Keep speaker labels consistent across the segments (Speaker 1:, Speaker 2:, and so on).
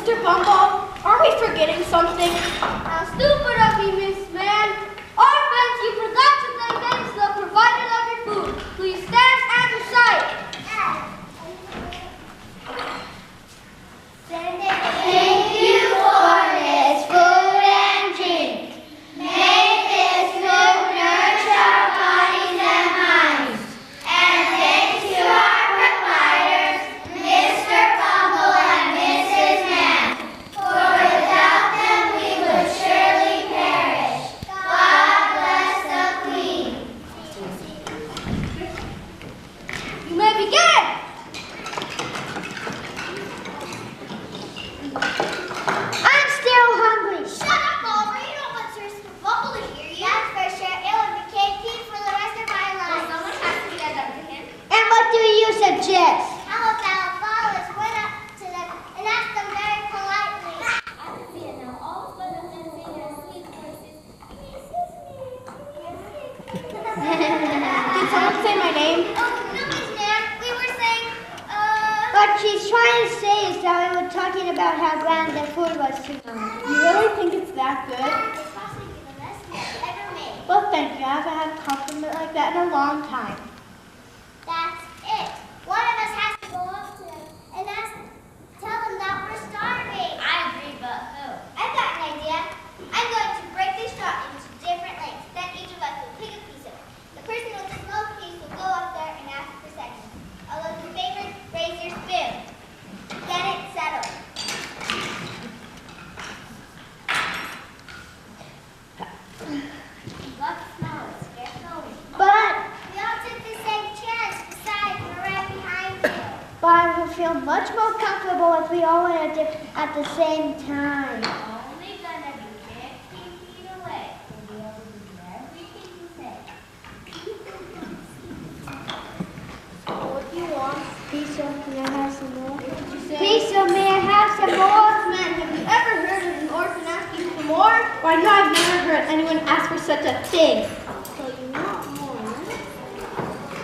Speaker 1: Mr. Bumble, are we forgetting something? How stupid of you, Miss Man. Orphans, you forgot to thank them for the providing of your food. Please stand and recite.
Speaker 2: Thank you for this food and drink. May this food nourish our bodies and minds. And thanks to our providers, Mr. Bumble and Mrs. Man, for without them we would surely perish. God bless the Queen.
Speaker 1: You may begin.
Speaker 2: I'm still hungry. Shut up, Oliver. You don't want Mr. Bumble to hear you. That's for sure. It would be KP for the rest of my life. Well, someone has to stand up to him. And what do you suggest? How about Wallace went up to them and asked them very politely? I can see it now. All of a sudden, I'm saying their sweet voices.
Speaker 1: Did someone say my name?
Speaker 2: Oh, no, Miss Nan. We were saying, What she's trying to say is that we were talking about how grand their food was to them.
Speaker 1: You really think it's that good?
Speaker 2: It's possibly the best meal ever made.
Speaker 1: Well, thank you. I haven't had a compliment like that in a long time.
Speaker 2: That's it. One of us has to go up to them and tell them that we're starving. I agree, but who? I've got an idea. I'm going to break this straw into different lengths. Then each of us will pick a piece of it. The person with the small piece will go up there and ask for seconds. All those in favor, raise your spoon. Get it settled. Look smallest. Get going.
Speaker 1: But
Speaker 2: We all took the same chance. Besides, we're right behind you.
Speaker 3: But I would feel much more comfortable if we all went at the same time.
Speaker 2: Only gonna be 15 feet away. We'll be able to do everything you say.
Speaker 1: what do you want?
Speaker 3: Pizza, may I have some more?
Speaker 1: What did you say?
Speaker 3: Pizza, may I have some more?
Speaker 1: Man, have you ever heard of an orphan asking for more? Why, no, I've never heard anyone ask for such a thing.
Speaker 3: So you want more, right?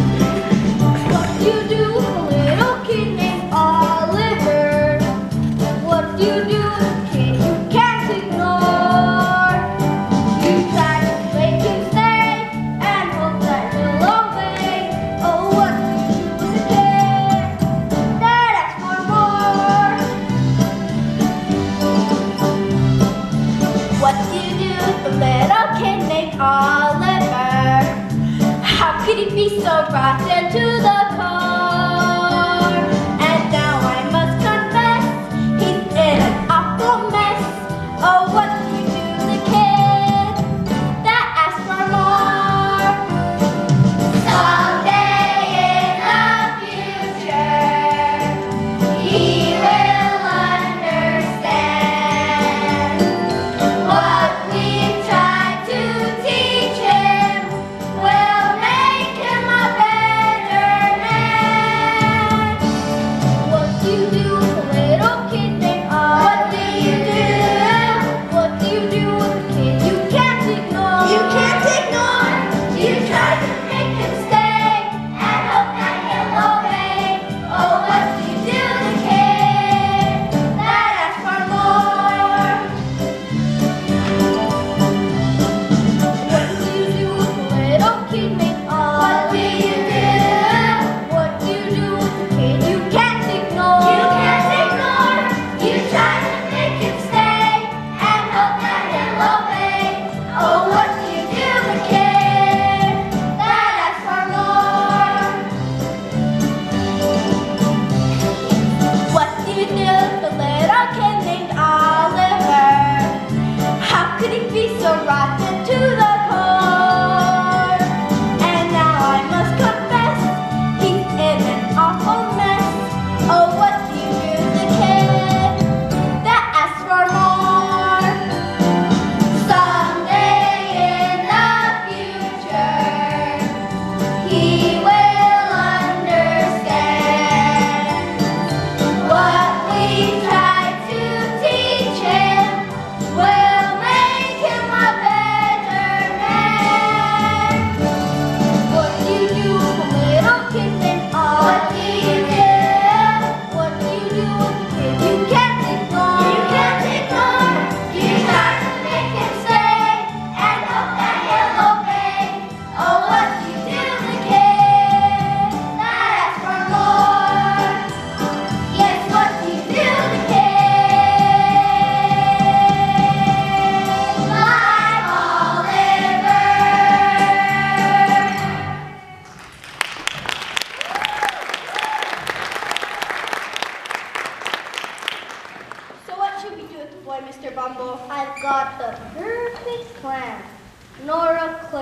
Speaker 1: What do you do with a little kid named Oliver? What do you do with a kid you can't ignore? You try to make him stay and hope that he'll obey. Oh, what do you do with a kid that asks for more? What do you do with a little kid named Oliver? How could he be so rotten to the core? And now I must confess, he's in an awful mess. Oh, what do you do with the kid that asks for more? Someday in the future, he will understand what we've tried to teach him will make him a better man.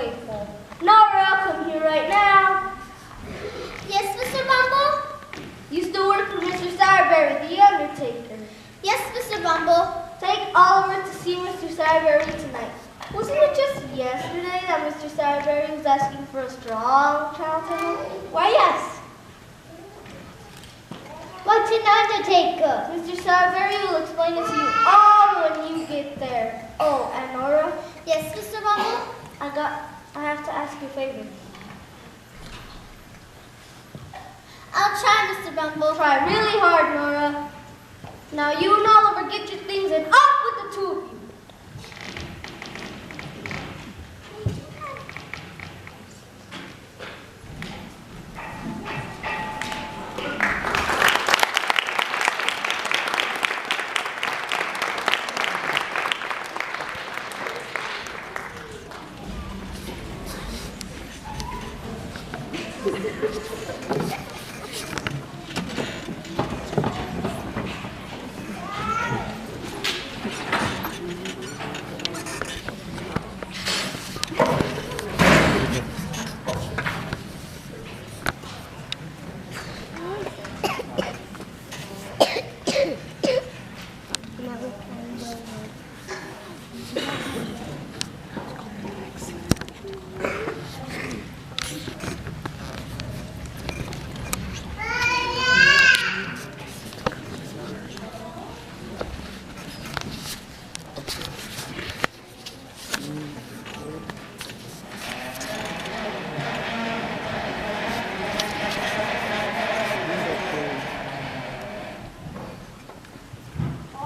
Speaker 1: playful. Nora, come here right now.
Speaker 2: Yes, Mr. Bumble?
Speaker 1: Used to work for Mr. Sowerberry, the undertaker.
Speaker 2: Yes, Mr. Bumble.
Speaker 1: Take Oliver to see Mr. Sowerberry tonight. Wasn't it just yesterday that Mr. Sowerberry was asking for a strong child to help? Why, yes.
Speaker 3: What's an undertaker?
Speaker 1: Mr. Sowerberry will explain it to you all when you get there. Oh, and Nora,
Speaker 2: Yes, Mr. Bumble?
Speaker 1: I have to ask you a favor.
Speaker 2: I'll try, Mr. Bumble.
Speaker 1: Try really hard, Nora. Now you and Oliver get your things and off with the two of you.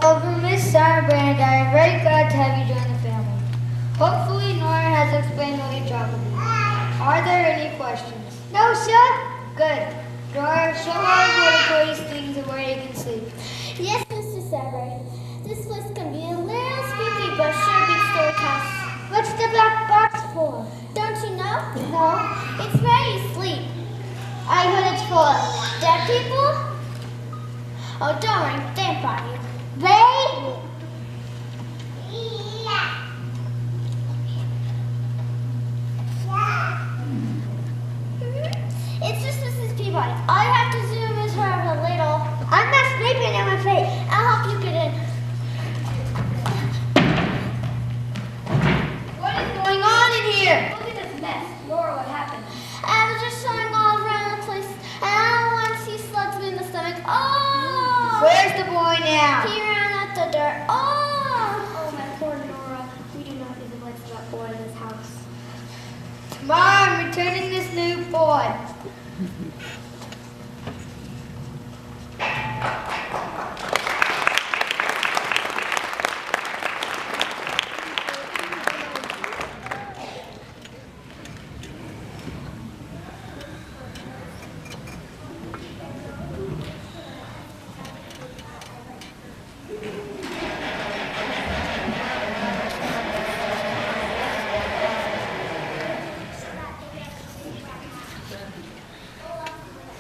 Speaker 1: Over Miss Sowerberry and I are very glad to have you join the family. Hopefully Nora has explained what your job will be. Are there any questions?
Speaker 3: No, sir.
Speaker 1: Good. Nora, show Oliver where to put his things and where he can sleep.
Speaker 2: Yes, Mr. Sowerberry. This place can be a little spooky, but sure beats the house.
Speaker 3: What's the black box for?
Speaker 2: Don't you know?
Speaker 3: No.
Speaker 2: It's where you sleep.
Speaker 3: I heard it's for
Speaker 2: Dead people? Oh, don't worry. They ain't brought you.
Speaker 3: they.
Speaker 2: It's just Mrs. Peabody. All you have to do is her a little.
Speaker 3: I'm not sleeping in my face.
Speaker 2: I'll help you get in.
Speaker 1: What is going on in here?
Speaker 2: Look at this mess. Laura, what happened? I was just showing all around the place, and I don't want to see slugs me in the stomach. Oh!
Speaker 1: Where's the boy now?
Speaker 2: He ran at the door. Oh!
Speaker 1: Oh, my poor Nora. We do not need to let that boy in this house. Mom, returning this new boy.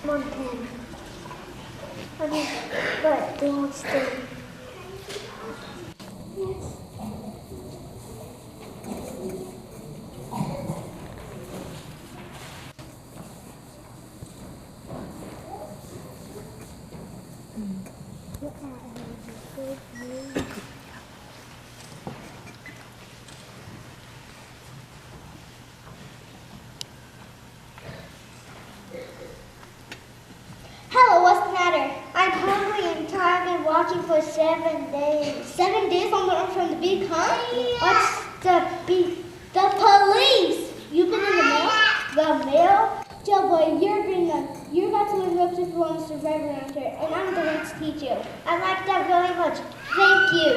Speaker 3: Come on, Ken. But they won't stay.
Speaker 2: Hello, what's the matter?
Speaker 3: I'm hungry and tired. I've been walking for 7 days.
Speaker 2: 7 days on the run from the big hunt?
Speaker 3: What's the big?
Speaker 2: The police! You've been in the mail?
Speaker 3: The mail?
Speaker 2: Joe boy, you're about to live up to the one to survive around here, and I'm going to teach you.
Speaker 3: I like that very much.
Speaker 2: Thank you.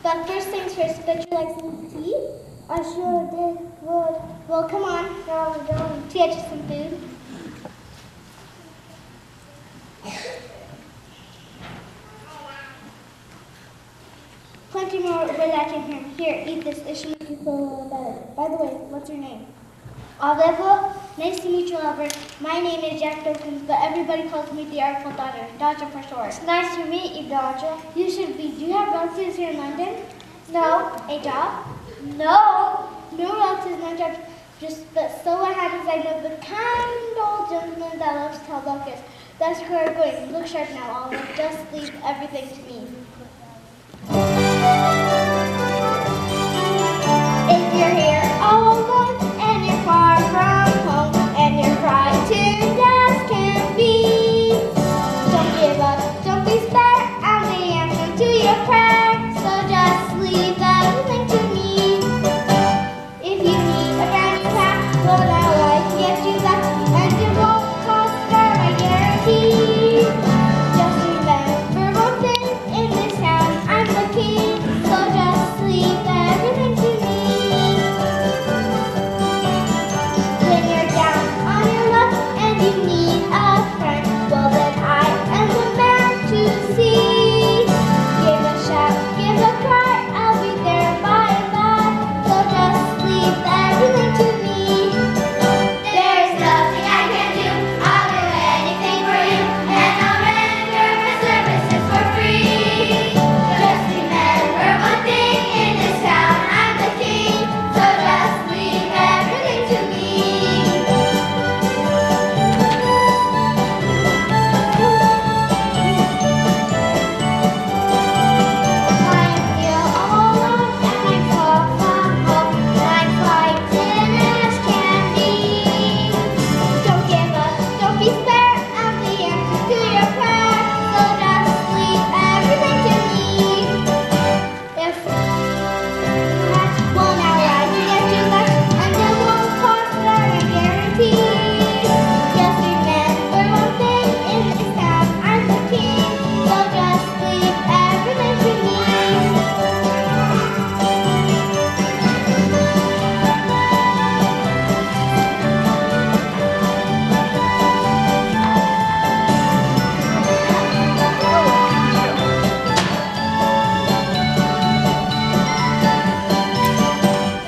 Speaker 2: But first things first, don't you like some tea?
Speaker 3: I sure did.
Speaker 2: Well, come on.
Speaker 3: No, don't.
Speaker 2: To get you some food. Plenty more where that can hear. Here, eat this. It should make you feel a little better. By the way, what's your name?
Speaker 3: Oliver?
Speaker 2: Nice to meet you, Albert. My name is Jack Dawkins, but everybody calls me the Artful Dodger. Dodger for short.
Speaker 3: It's nice to meet you, Dodger.
Speaker 2: You should be. Do you have relatives here in London?
Speaker 3: No.
Speaker 2: A job?
Speaker 3: No. No relatives, no judge. But so what happens, I know the kind old gentleman that loves to tell locusts. That's where we're going. Look sharp now, Oliver. Just leave everything to me. If you're here all alone and you're far from home and you're frightened as can be, don't give up, don't be spared. I'm the answer to your prayer. So just leave everything to me. If you need a brand new path, well now I can get you back, and it won't cost more, I guarantee. Just remember one thing, in this town I'm the king, so just leave everything to me. When you're down on your luck and you need a friend, well then I am the man to see. Give a shout, give a cry, I'll be there by and by, so just leave everything to me.
Speaker 2: There's nothing I can do, I'll do anything for you, and I'll render my services for free. Just remember one thing, in this town I'm the king, so just leave everything to me.
Speaker 3: I'm here all alone and I'm far from home, and I'm frightened as can be. Don't give up, don't be spared, I'm the answer to your prayer, so just leave everything to me. If that's 1 hour I can get you back, and it won't cost more, I guarantee. Just remember one thing, in this town I'm the king, so just leave everything to me.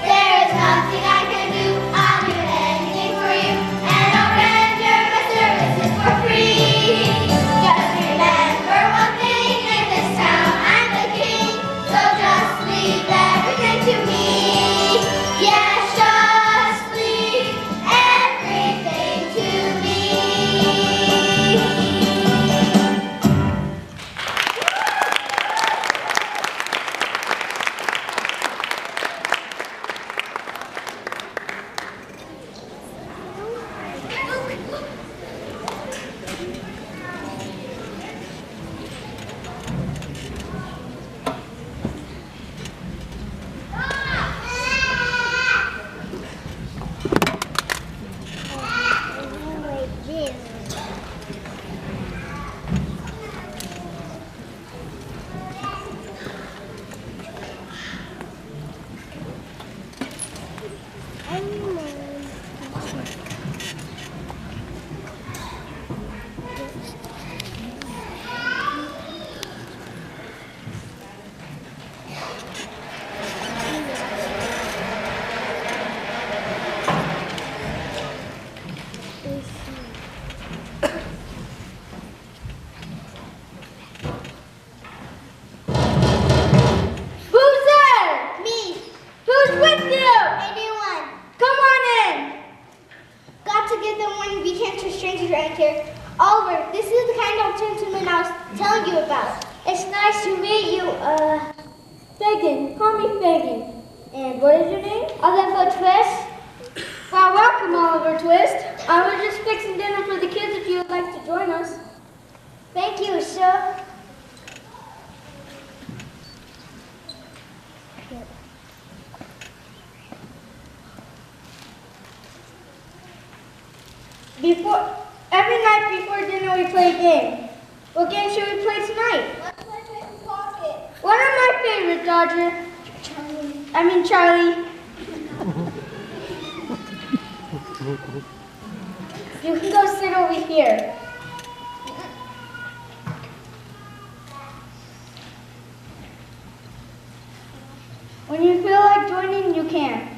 Speaker 2: There is nothing I can do, I'll do anything for you, and I'll render my services for free. Just remember one thing, in this town I'm the king, so just leave everything to me. Yes, just leave everything to me.
Speaker 1: Who's there?
Speaker 3: Me,
Speaker 1: Who's with you?
Speaker 3: anyone.
Speaker 1: Come on in.
Speaker 3: Got to give them warning, we can't trust strangers around here. Oliver, this is the kind of gentleman I was telling you about. It's nice to meet you,
Speaker 1: Fagin. Call me Fagin. And what is your name?
Speaker 3: Oliver Twist.
Speaker 1: Well, welcome, Oliver Twist. I was just fixing dinner for the kids if you would like to join us.
Speaker 3: Thank you, sir.
Speaker 1: Every night before dinner we play a game. What game should we play tonight?
Speaker 3: Let's play Pick and Pocket.
Speaker 1: One of my favorite, Dodger. Charlie. You can go sit over here. When you feel like joining, you can.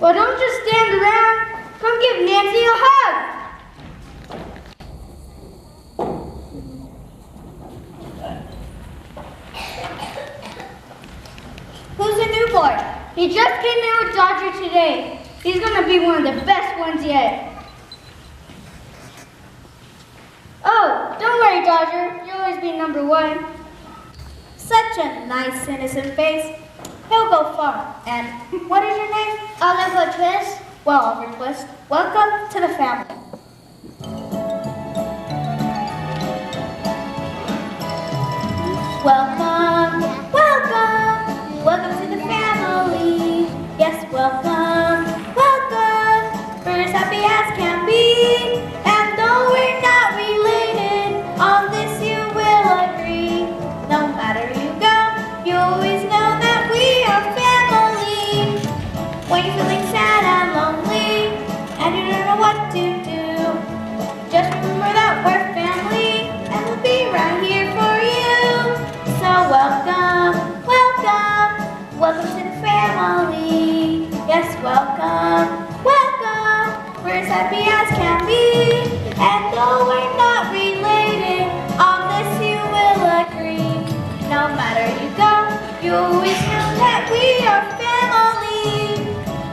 Speaker 1: Well, don't just stand around. Come give Nancy a hug. Who's the new boy? He just came in with Dodger today. He's gonna be one of the best ones yet. Oh, don't worry, Dodger. You'll always be number one. Such a nice, innocent face. He'll go far. And what is your name? Oliver Twist. Well, Oliver Twist, welcome to the family. Welcome, welcome, welcome to the family. Yes, welcome, welcome. We're as happy as can be. And though we're not related, on this you will agree. No matter you go, you always know that we are family. When you're feeling sad and lonely, and you don't know what to do, just remember that we're family, and we'll be right here for you. So welcome, welcome, welcome to the family. Yes, welcome, welcome. We're as happy as can be. And though we're not related, on this you will agree. No matter you go, you always know that we are family.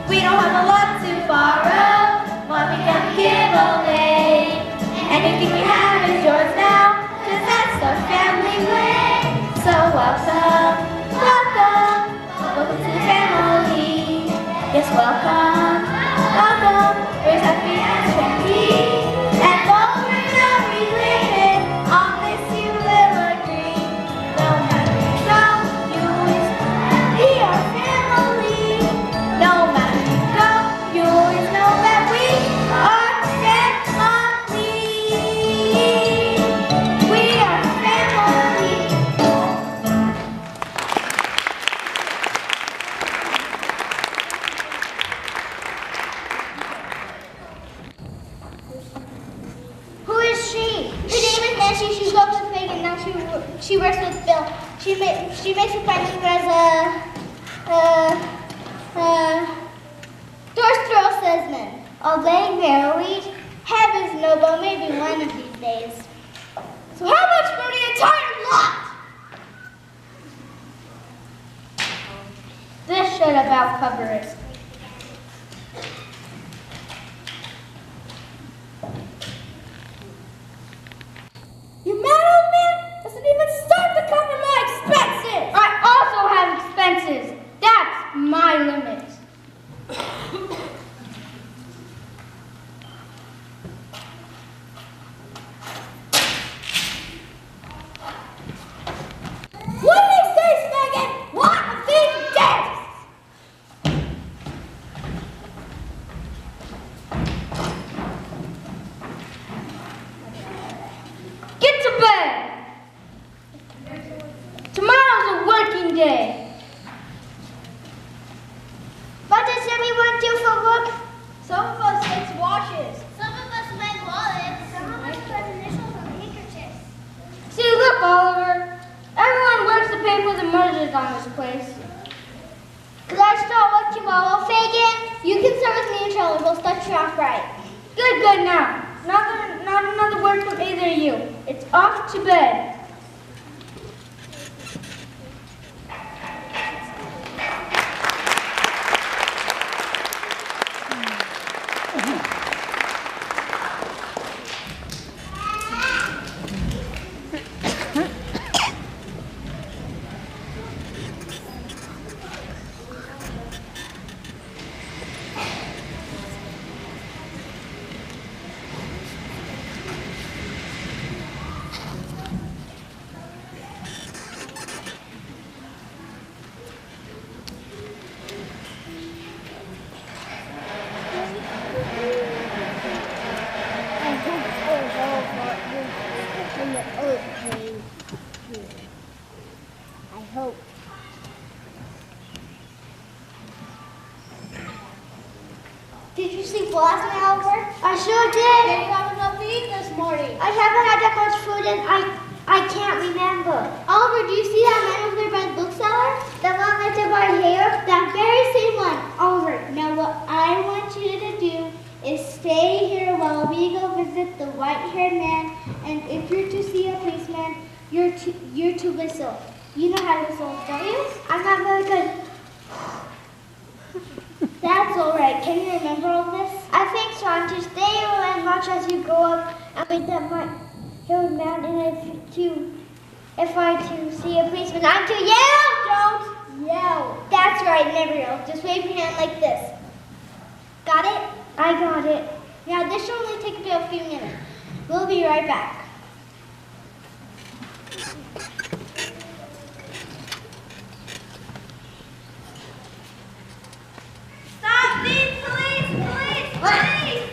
Speaker 1: We don't have a lot to borrow, what we can give away. Anything we have is yours now, 'cause that's the family way. So welcome, welcome, welcome to the family. Yes, welcome, welcome, we're as happy as can be. And though we're not related, on this you will agree. No matter you go, you always know that we are family. No matter you go, you always know that we are family. We are family.
Speaker 3: Who is she? Her name is Nancy. She works with Megan. Now she works with Bill. She makes a friend who has Doris Thrill Salesman. Are they married? Heavens no, but maybe one of these days. So how much for the entire lot?
Speaker 1: This should about cover it. You mad, old man? Doesn't even start to cover my expenses. I also have expenses. That's my limit. What is this, Megan? What are these desks? Get to bed. Tomorrow's a working day.
Speaker 3: What does everyone do for work?
Speaker 1: Some of us fix washes.
Speaker 3: Some of us make wallets. Some of us put initials on handkerchiefs.
Speaker 1: See, look, Oliver. Everyone works to pay for the mergers on this place.
Speaker 3: Could I start work tomorrow, Fagin? You can serve with me in Charlie. We'll start you off right.
Speaker 1: Good now. Not another word from either of you. It's off to bed.
Speaker 3: I hope. Did you sleep well last night, Oliver? I sure did.
Speaker 1: Did you have enough to eat this morning?
Speaker 3: I haven't had that much food and I can't remember. Oliver, do you see that man over there by the bookseller? The one with the white hair? That very same one. Oliver, now what I with the white-haired man, and if you're to see a policeman, you're to whistle. You know how to whistle, don't you? I'm not very good. That's all right. Can you remember all this? I think so. I'm to stay and watch as you go up and wait that white-haired man, and if I to see a policeman, I'm to yell. Don't yell. That's right. Never yell. Just wave your hand like this. Got it? I got it. Now this should only take a few minutes. We'll be right back.
Speaker 1: Stop these! Police! Police! Police!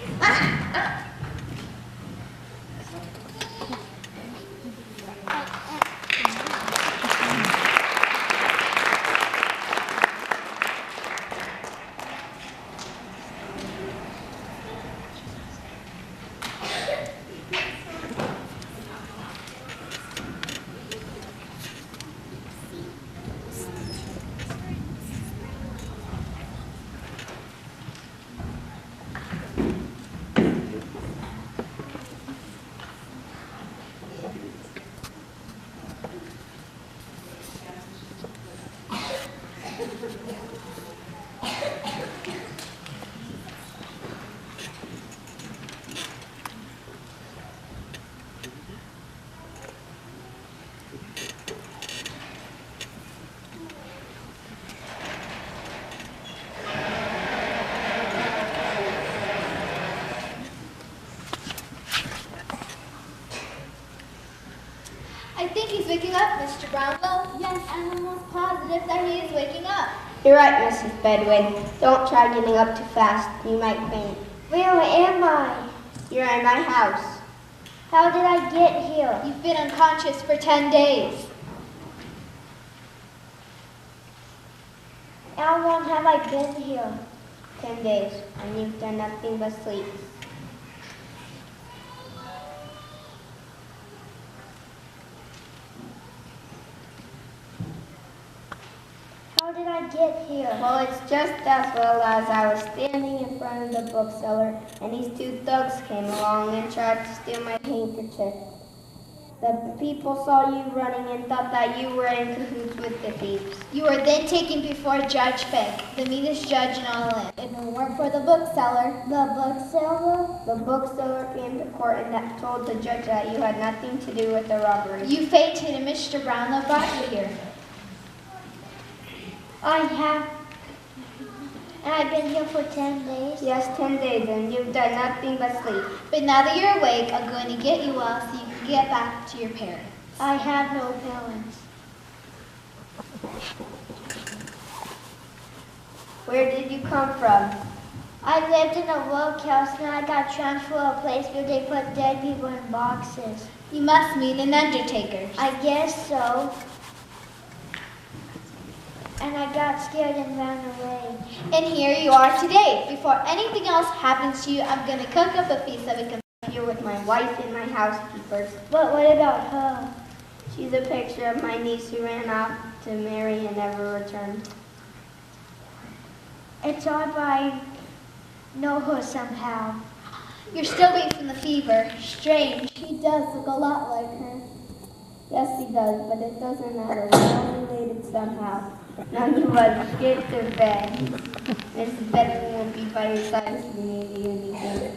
Speaker 1: I think he's waking up, Mr. Brownlow. Yes, I'm almost positive that he is waking up.
Speaker 4: You're right, Mrs. Bedwin. Don't try getting up too fast. You might faint.
Speaker 3: Where am I?
Speaker 4: You're in my house.
Speaker 3: How did I get here?
Speaker 1: You've been unconscious for 10 days.
Speaker 3: How long have I been here?
Speaker 4: 10 days, and you've done nothing but sleep.
Speaker 3: How did I get here?
Speaker 4: Well, it's just as well as I was standing in front of the bookseller, and these two thugs came along and tried to steal my handkerchief. The people saw you running and thought that you were in cahoots with the thieves.
Speaker 1: You were then taken before Judge Fink, the meanest judge in all land. If it weren't for the bookseller,
Speaker 4: The bookseller came to court and told the judge that you had nothing to do with the robbery.
Speaker 1: you fainted and Mr. Brownlow brought you here.
Speaker 3: I have. And I've been here for 10 days?
Speaker 4: Yes, 10 days, and you've done nothing but sleep.
Speaker 1: But now that you're awake, I'm going to get you well so you can get back to your parents.
Speaker 3: I have no parents.
Speaker 4: Where did you come from?
Speaker 3: I lived in a workhouse and I got transferred to a place where they put dead people in boxes.
Speaker 1: You must meet an undertaker.
Speaker 3: I guess so. And I got scared and ran away.
Speaker 1: And here you are today. Before anything else happens to you, I'm going to cook up a piece of it.
Speaker 4: You're with my wife and my housekeepers.
Speaker 3: But what about her?
Speaker 4: She's a picture of my niece who ran off to marry and never returned.
Speaker 3: It's odd, but I know her somehow.
Speaker 1: You're still weak from the fever. Strange. He does look a lot like her.
Speaker 4: Yes, he does, but it doesn't matter. We're all related somehow. None of us get to bed. Miss Bedwin won't be by your side if you need anything.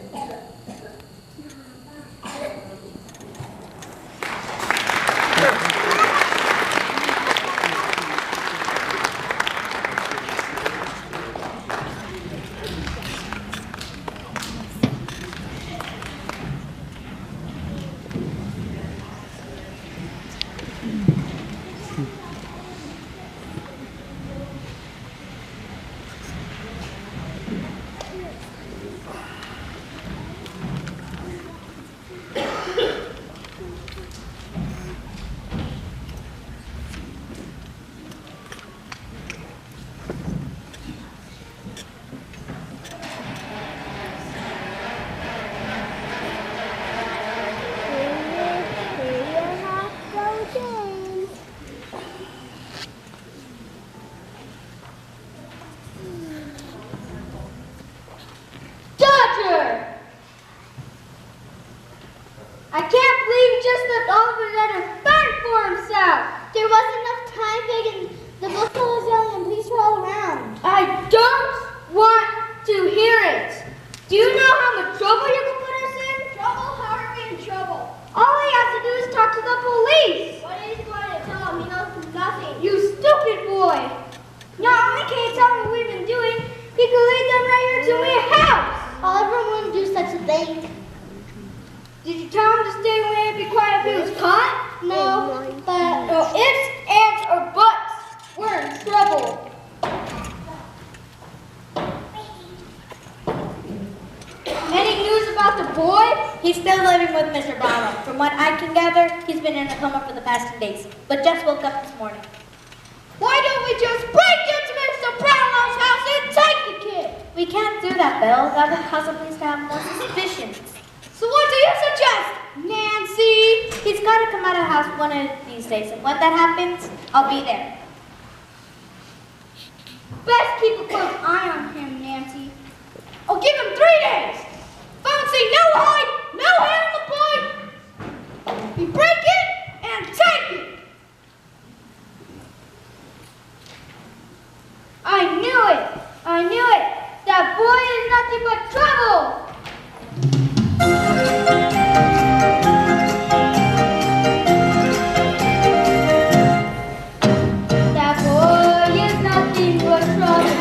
Speaker 1: we've been doing, he could lead them right here to my house.
Speaker 3: Oliver wouldn't do such a thing.
Speaker 1: Did you tell him to stay away and be quiet if he was caught?
Speaker 3: No, but
Speaker 1: No ifs, ands, or buts. We're in trouble. Any news about the boy?
Speaker 5: He's still living with Mr. Brownlow. From what I can gather, he's been in a coma for the past 10 days, but just woke up this morning.
Speaker 1: Why don't we just break into Mr. Brownlow's house and take the kid?
Speaker 5: We can't do that, Bill. That would cause the police to have more suspicions.
Speaker 1: So what do you suggest, Nancy?
Speaker 5: He's got to come out of the house one of these days, and when that happens, I'll be there.
Speaker 1: Best keep a close eye on him, Nancy. I'll give him 3 days. If I don't see no hide, no hair on the boy, we break it and take it. I knew it. I knew it. That boy is nothing but trouble. That boy is nothing but trouble.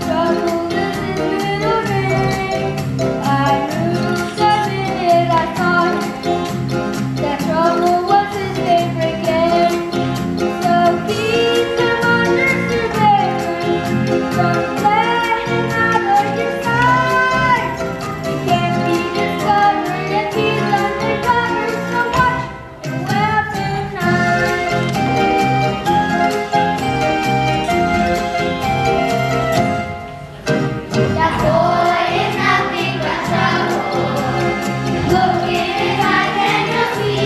Speaker 1: Trouble is his middle name. I knew the minute I saw him that trouble was his favorite game. So keep him under surveillance. Don't let him out of your sight. He can't be discovered if he's undercover. So watch him well tonight. That boy is nothing but trouble. Look in his eyes and you'll see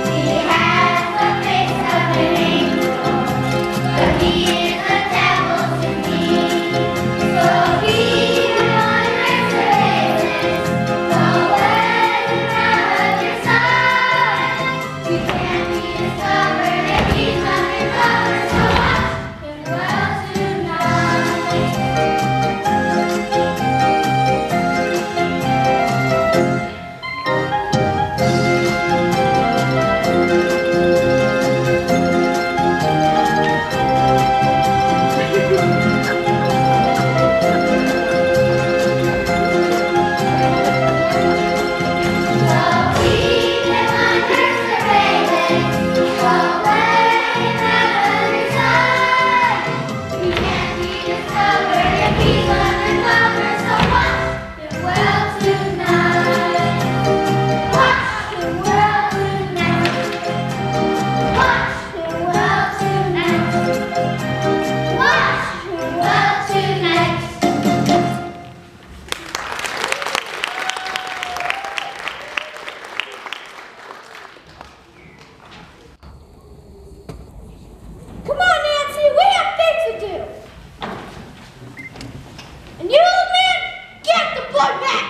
Speaker 1: he has the face of an angel, but he is the devil to me. So keep him under surveillance. Don't let him out of your sight. He can't be discovered if he's undercover. So watch him well tonight. Come on, Nancy, we have things to do. And you, old man, get the boy back.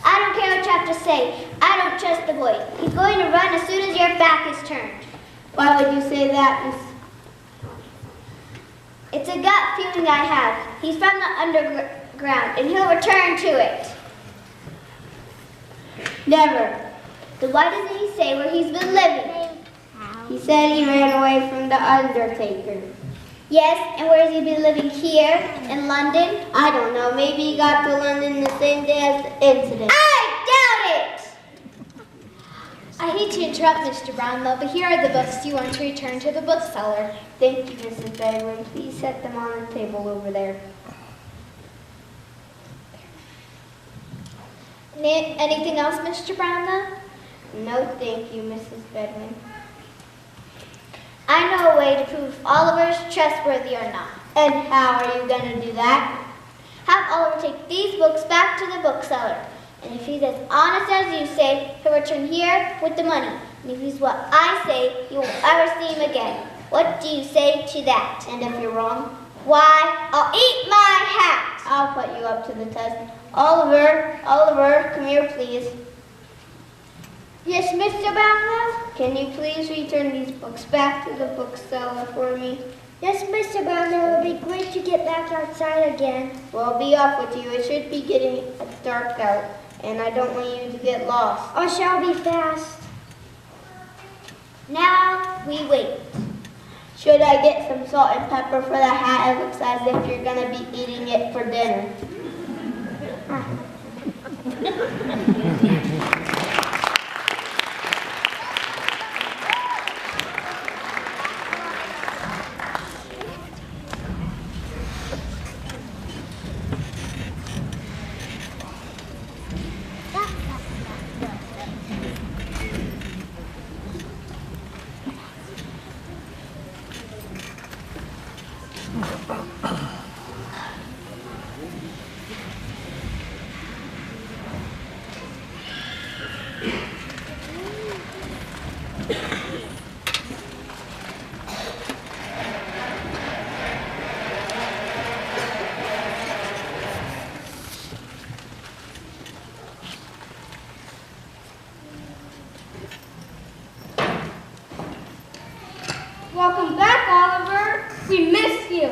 Speaker 3: I don't care what you have to say. I don't trust the boy. He's going to run as soon as your back is turned.
Speaker 4: Why would you say that, Miss?
Speaker 3: It's a gut feeling I have. He's from the underground, and he'll return to it.
Speaker 4: Never.
Speaker 3: Then why doesn't he say where he's been living?
Speaker 4: He said he ran away from the Undertaker.
Speaker 3: Yes, and where has he been living here, in London?
Speaker 4: I don't know. Maybe he got to London the same day as the incident.
Speaker 3: I doubt it!
Speaker 2: I hate to interrupt, Mr. Brownlow, but here are the books you want to return to the bookseller.
Speaker 4: Thank you, Mrs. Bedouin. Please set them on the table over there.
Speaker 3: Anything else, Mr. Brownlow?
Speaker 4: No, thank you, Mrs. Bedwin.
Speaker 3: I know a way to prove if Oliver's trustworthy or not.
Speaker 4: And how are you going to do that?
Speaker 3: Have Oliver take these books back to the bookseller. And if he's as honest as you say, he'll return here with the money. And if he's what I say, you won't ever see him again. What do you say to that?
Speaker 4: And if you're wrong,
Speaker 3: Why, I'll eat my hat.
Speaker 4: I'll put you up to the test. Oliver, come here, please.
Speaker 3: Yes, Mr. Brownlow?
Speaker 4: Can you please return these books back to the bookseller for me?
Speaker 3: Yes, Mr. Brownlow, it'll be great to get back outside again.
Speaker 4: Well, I'll be off with you. It should be getting dark out, and I don't want you to get lost.
Speaker 3: I shall be fast. Now we wait.
Speaker 4: Should I get some salt and pepper for the hat? It looks as if you're going to be eating it for dinner.
Speaker 1: Welcome back, Oliver. We missed you.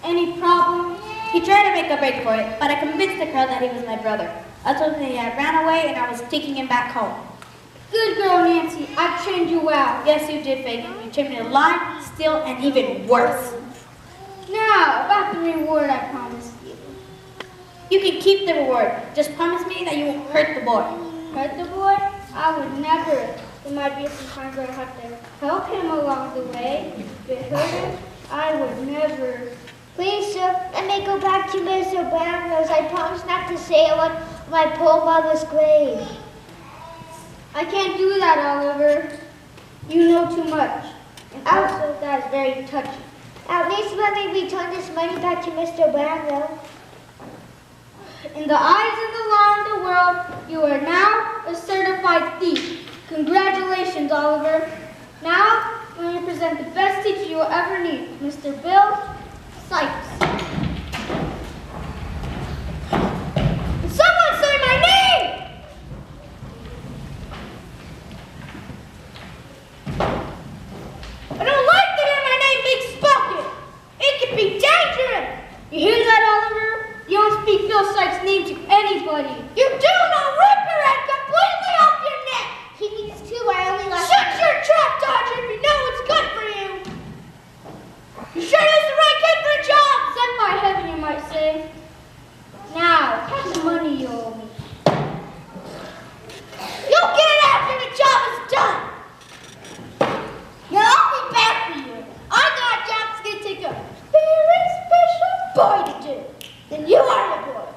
Speaker 1: Any problems?
Speaker 5: He tried to make a break for it, but I convinced the crowd that he was my brother. I told him that I ran away and I was taking him back home.
Speaker 1: Good girl, Nancy. I trained you well.
Speaker 5: Yes, you did, Fagin. You trained me to lie, steal, and even worse.
Speaker 1: Now, about the reward I promised you.
Speaker 5: You can keep the reward. Just promise me that you won't hurt the boy.
Speaker 1: Hurt the boy? I would never. There might be some times where I have to help him along the way. If it hurt him, I would never.
Speaker 3: Please, sir, let me go back to Mr. Brownlow's. I promise not to say it on my poor mother's grave.
Speaker 1: I can't do that, Oliver. You know too much. And also, that is very touching.
Speaker 3: At least let me return this money back to Mr. Brownlow.
Speaker 1: In the eyes of the law and the world, you are now a certified thief. Congratulations, Oliver. Now, let me present the best teacher you will ever need, Mr. Bill Sykes. Someone say my name! I don't like to hear my name being spoken. It can be dangerous. You hear that, Oliver? You don't speak Bill Sykes' name to anybody. You do not rip your head completely off your neck.
Speaker 3: He needs to. I only left.
Speaker 1: Shut your trap, Dodger, if you know what's good for you. You sure is the right kid for the job. Sent by heaven, you might say. Now, here's the money you owe me. You'll get it after the job is done. Now, I'll be back for you. I got a job that's going to take a very special boy to do. Then you are the boy.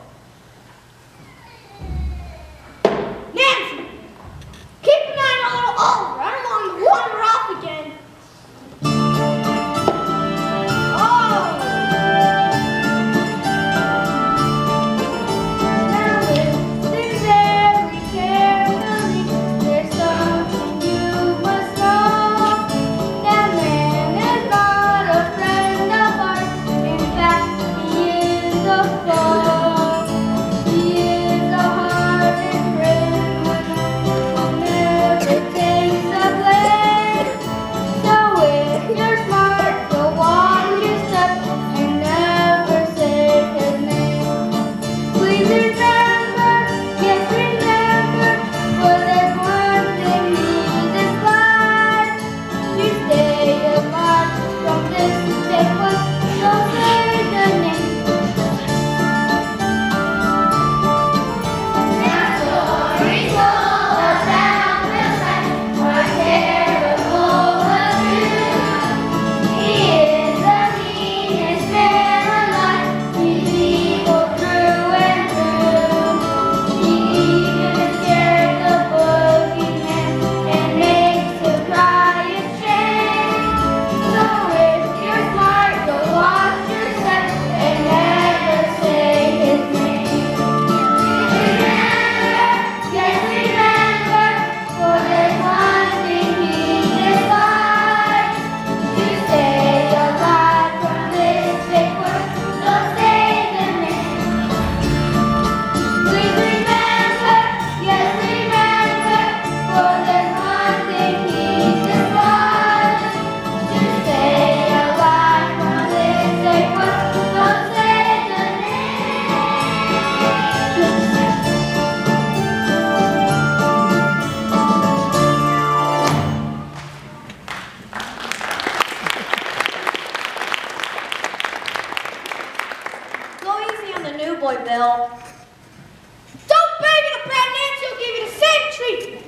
Speaker 5: big bad Nancy will give you the same treatment.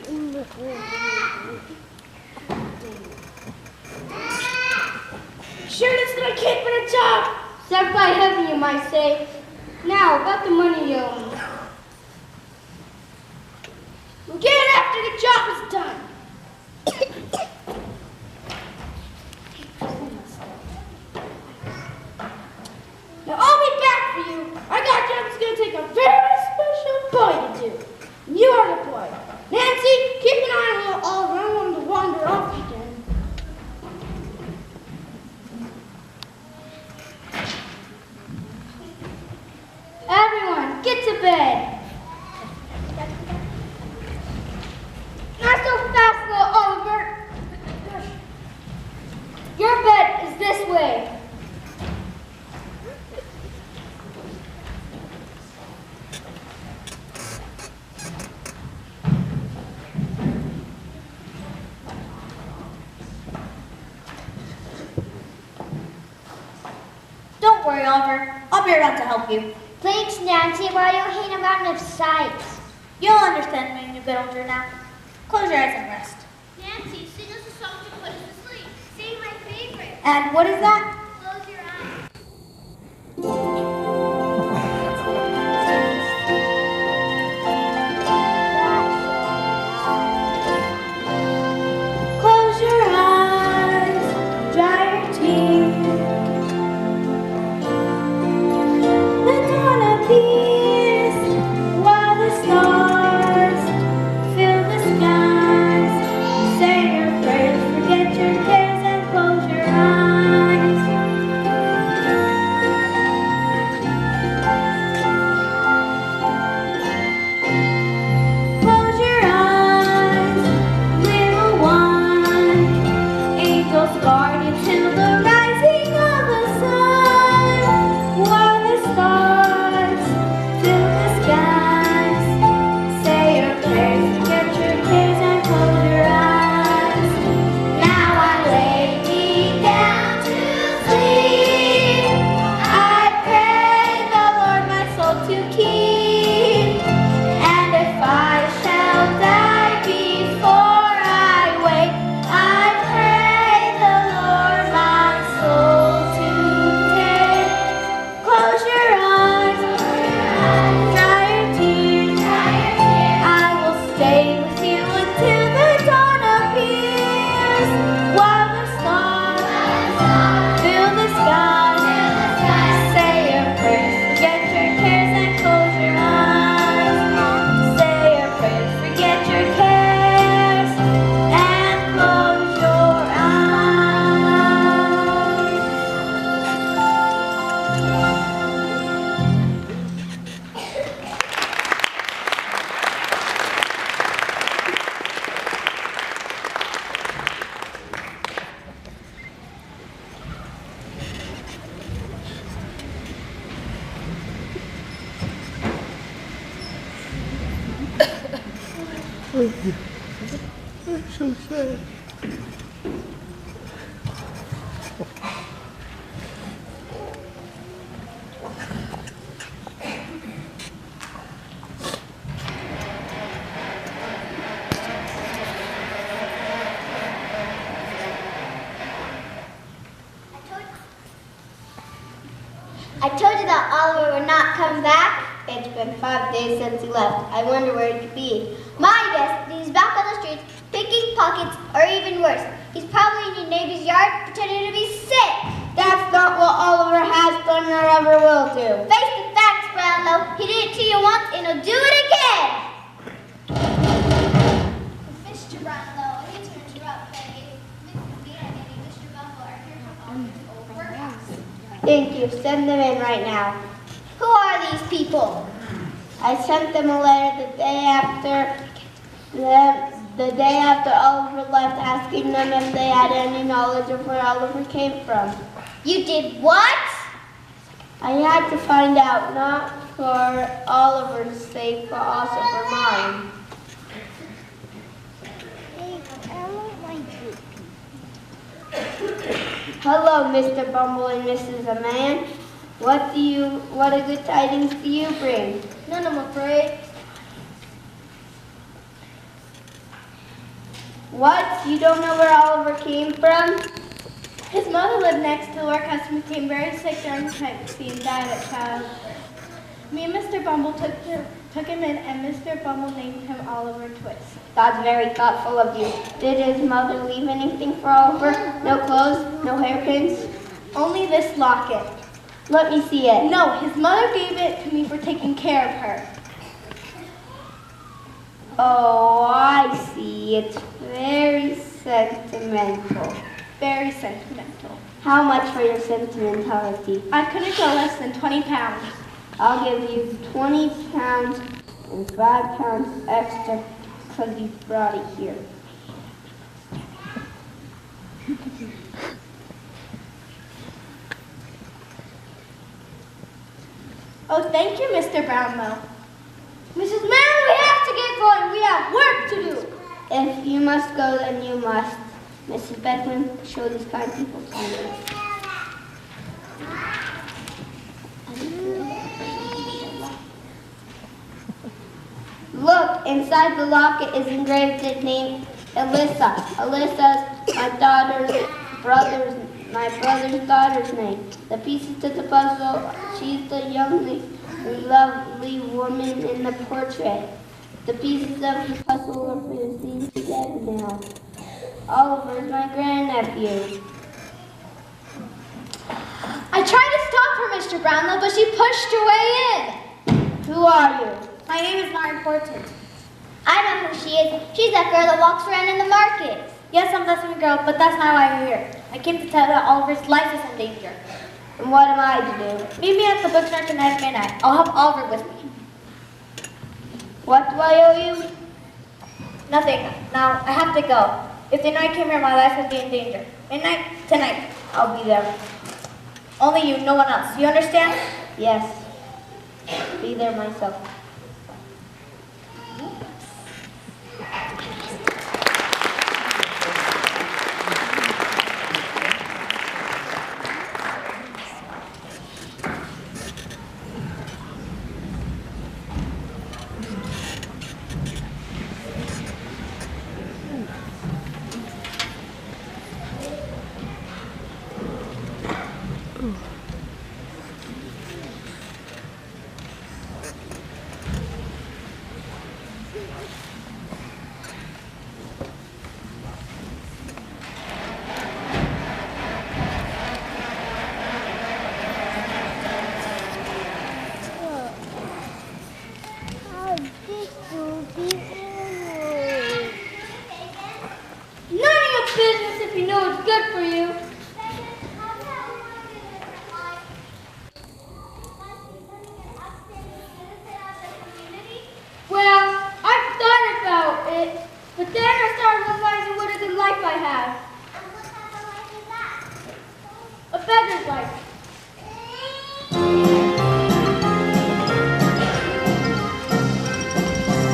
Speaker 5: Sure, this little kid for a job.
Speaker 4: Sent by heaven, you might say. Now, about the money you owe me.
Speaker 5: We'll get it after the job is done. Now, I'll be back for you. I got job that's going to take a very special boy to do. And you are the boy. Nancy, keep an eye on little Oliver. I don't want him to wander off again.
Speaker 4: Everyone, get to bed. Not so fast, little Oliver. Your bed is this way.
Speaker 5: Don't worry, Oliver. I'll be around to help you.
Speaker 3: Thanks, Nancy. Why you hang around of sight?
Speaker 5: You'll understand when you get older now. Close your eyes and rest.
Speaker 2: Nancy, sing us a song to put us to sleep. Sing my favorite.
Speaker 5: And what is that?
Speaker 2: Close your eyes.
Speaker 5: Close your eyes, dry your tears. The dawn appears while the stars fill the skies. Say your prayers, forget your cares, and close your eyes. Close your eyes, little one. Angels guard you till the rising of the sun. While the stars fill the skies. Say your prayers, forget your cares, and close your eyes. Now I lay me down to sleep. I pray the Lord my soul to keep. And if I shall die before I wake, I pray the Lord my soul to take. Close your eyes, dry your tears. I will stay with you until the dawn appears. While the stars fill the sky. Say your prayers, forget your cares, and close your eyes. Say your prayers, forget your cares, and close your
Speaker 3: I told you that Oliver would not come back. It's been 5 days since he left. I wonder where he could be. My guess is he's back on the streets, picking pockets, or even worse. He's probably in your neighbor's yard pretending to be sick.
Speaker 4: That's not what Oliver has done or ever will do.
Speaker 3: Face the facts, Brownlow. He did it to you once and he'll do it again.
Speaker 2: Mr. Brownlow, I hate to interrupt, but Mrs. Vina and Mr. Bumble are here from all this old workhouse.
Speaker 4: Thank you. Send them in right now.
Speaker 3: Who are these people?
Speaker 4: I sent them a letter the day after Oliver left, asking them if they had any knowledge of where Oliver came from.
Speaker 3: You did what?
Speaker 4: I had to find out, not for Oliver's sake, but also for mine. Hello, Mr. Bumble and Mrs. Aman. What a good tidings do you bring?
Speaker 3: None, I'm afraid.
Speaker 4: What? You don't know where Oliver came from?
Speaker 3: His mother lived next door. Cousin became very sick during pregnancy and died at childbirth. Me and Mr. Bumble took him in, and Mr. Bumble named him Oliver Twist.
Speaker 4: That's very thoughtful of you. Did his mother leave anything for Oliver? No clothes? No hairpins?
Speaker 3: Only this locket.
Speaker 4: Let me see it.
Speaker 3: No, his mother gave it to me for taking care of her.
Speaker 4: Oh, I see. It's very sentimental.
Speaker 3: Very sentimental.
Speaker 4: How much for your sentimentality?
Speaker 3: I couldn't go less than 20 pounds.
Speaker 4: I'll give you 20 pounds and 5 pounds extra because you brought it here.
Speaker 3: Oh, thank you, Mr. Brownlow.
Speaker 1: Mrs. Mann, we have to get going. We have work to do.
Speaker 4: If you must go, then you must. Mrs. Beckman, show these kind people to me. Look, inside the locket is engraved the name Alyssa. Alyssa's my brother's daughter's name. The pieces to the puzzle, she's the young, lovely woman in the portrait. The pieces of the puzzle are fusing together now. Oliver's my grandnephew.
Speaker 1: I tried to stop her, Mr. Brownlow, but she pushed her way in.
Speaker 4: Who are you?
Speaker 1: My name is not important.
Speaker 2: I know who she is. She's that girl that walks around in the market.
Speaker 3: Yes, I'm that same girl, but that's not why I'm here. I came to tell you that Oliver's life is in danger.
Speaker 4: And what am I to do?
Speaker 3: Meet me at the bookstore tonight at midnight. I'll have Oliver with me.
Speaker 4: What do I owe you?
Speaker 3: Nothing. Now, I have to go. If they know I came here, my life would be in danger. Midnight, tonight.
Speaker 4: I'll be there.
Speaker 3: Only you, no one else. You understand?
Speaker 4: Yes. Be there myself.
Speaker 1: None of your business if you know it's good for you. Well, I've thought about it, but then I started realizing what a good life I have. A beggar's life.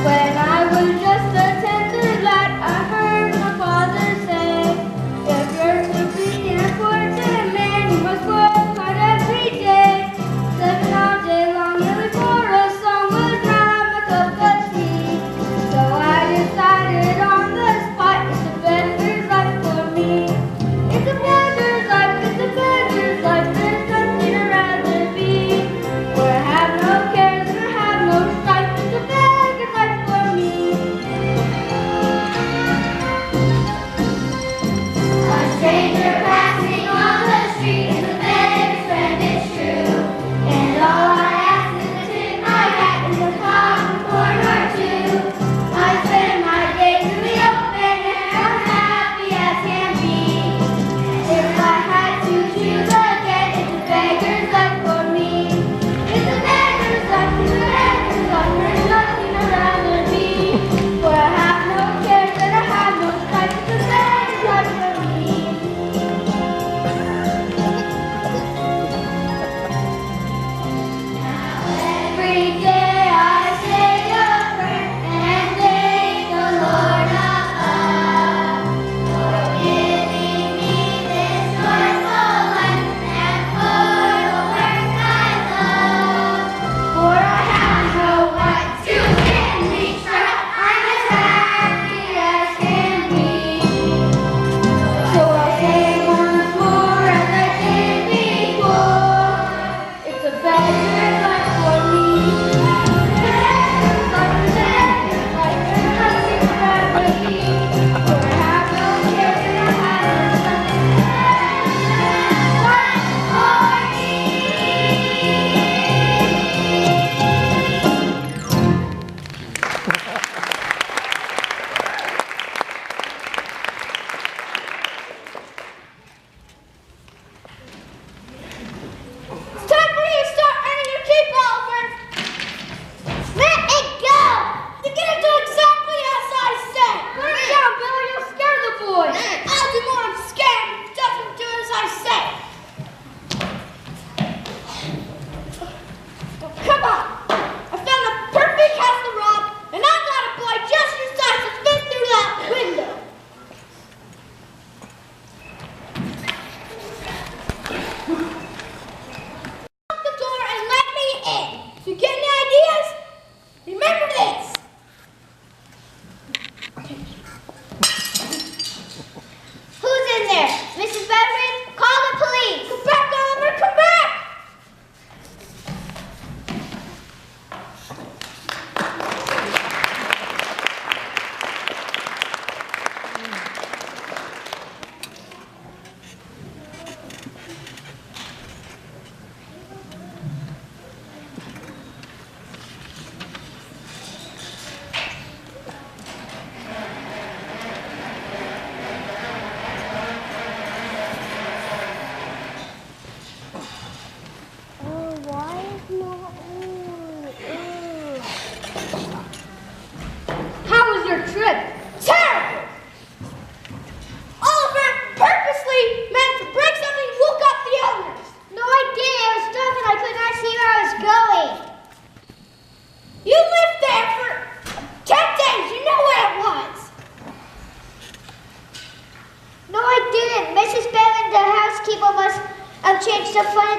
Speaker 1: When I was just a tender lad, I heard my father say, if you're to be an important man, you must work hard every day. 7 all day long, nearly for a song would drown my cup of tea. So I decided on the spot, it's a beggar's life for me. It's a beggar's life, it's a beggar's life.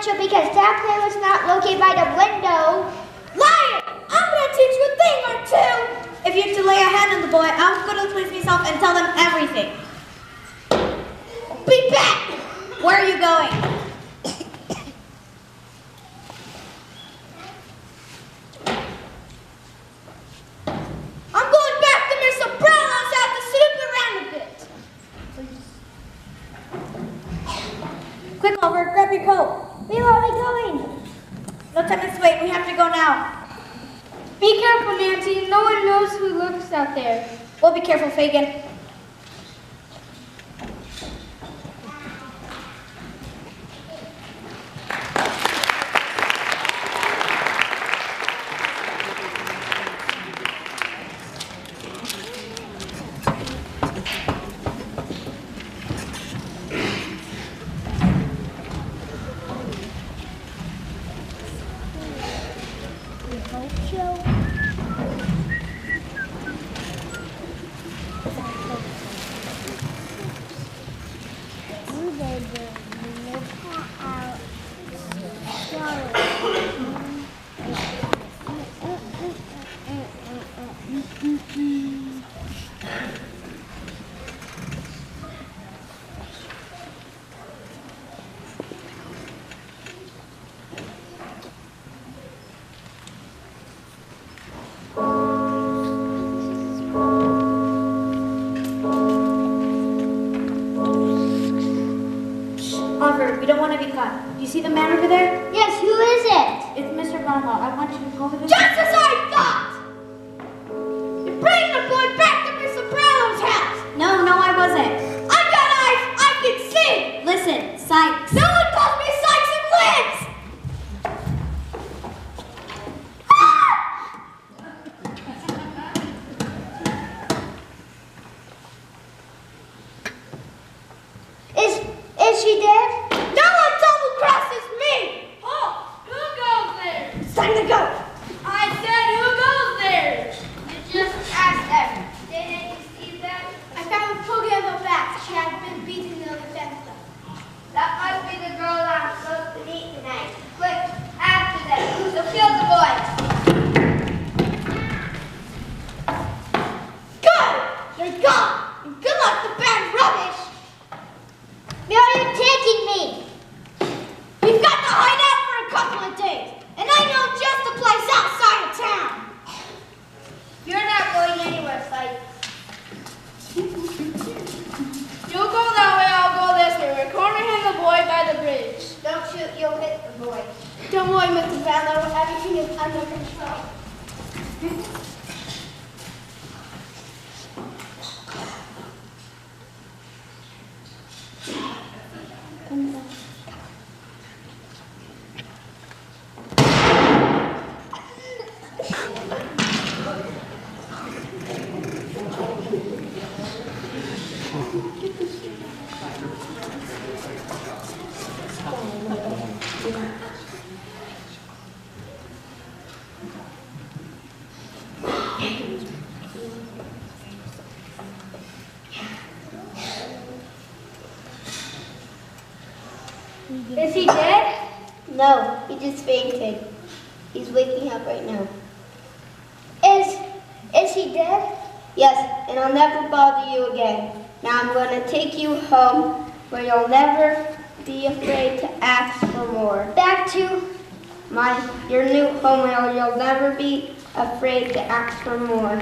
Speaker 3: Mitchell because that plane was not located by the window.
Speaker 5: Liar! I'm gonna teach you a thing or two! If you have to lay a hand on the boy, I'll go to the police myself and tell them everything. Be back! Where are you going? I'm going back to Miss Soprano's house to snoop around a bit. Quick, Oliver, grab your coat.
Speaker 3: Where are we going?
Speaker 5: No time to wait. We have to go now.
Speaker 1: Be careful, Nancy. No one knows who lurks out there.
Speaker 5: We'll be careful, Fagin. Oliver, we don't want to be caught. Do you see the man over there?
Speaker 3: Yes, who is it?
Speaker 5: It's Mr. Ronald. I want you to go over there.
Speaker 1: Just as I thought! You're bringing the boy back to Miss Soprano's house!
Speaker 5: No, I wasn't.
Speaker 1: I got eyes! I can see!
Speaker 5: Listen, Sykes.
Speaker 1: No one calls me Sykes and Lives!
Speaker 3: Is she dead?
Speaker 1: No one double crosses me! Oh, who goes there?
Speaker 3: It's time to go.
Speaker 1: I said who goes there?
Speaker 2: You just asked them. Didn't you see them?
Speaker 3: I found a poogie on the back. She had been beaten in the fence.
Speaker 2: That must be the girl I'm supposed to meet tonight. Quick, after them. So kill the boy.
Speaker 1: Good! You're gone! And good luck to bad rubbish!
Speaker 3: Where are you taking me?
Speaker 1: We've got to hide out for a couple of days, and I know just a place outside of town.
Speaker 2: You're not going anywhere, Sykes.
Speaker 1: You go that way, I'll go this way. We're cornering the boy by the bridge.
Speaker 2: Don't shoot, you'll hit the boy.
Speaker 1: Don't worry, Mr. Vandler. Everything is under control.
Speaker 3: Is he dead? No, he just fainted. He's waking up right now. Is he dead? Yes, and I'll never bother you again. Now I'm going to take you home where you'll never be afraid to ask for more. Back to your new home where you'll never be afraid to ask for more.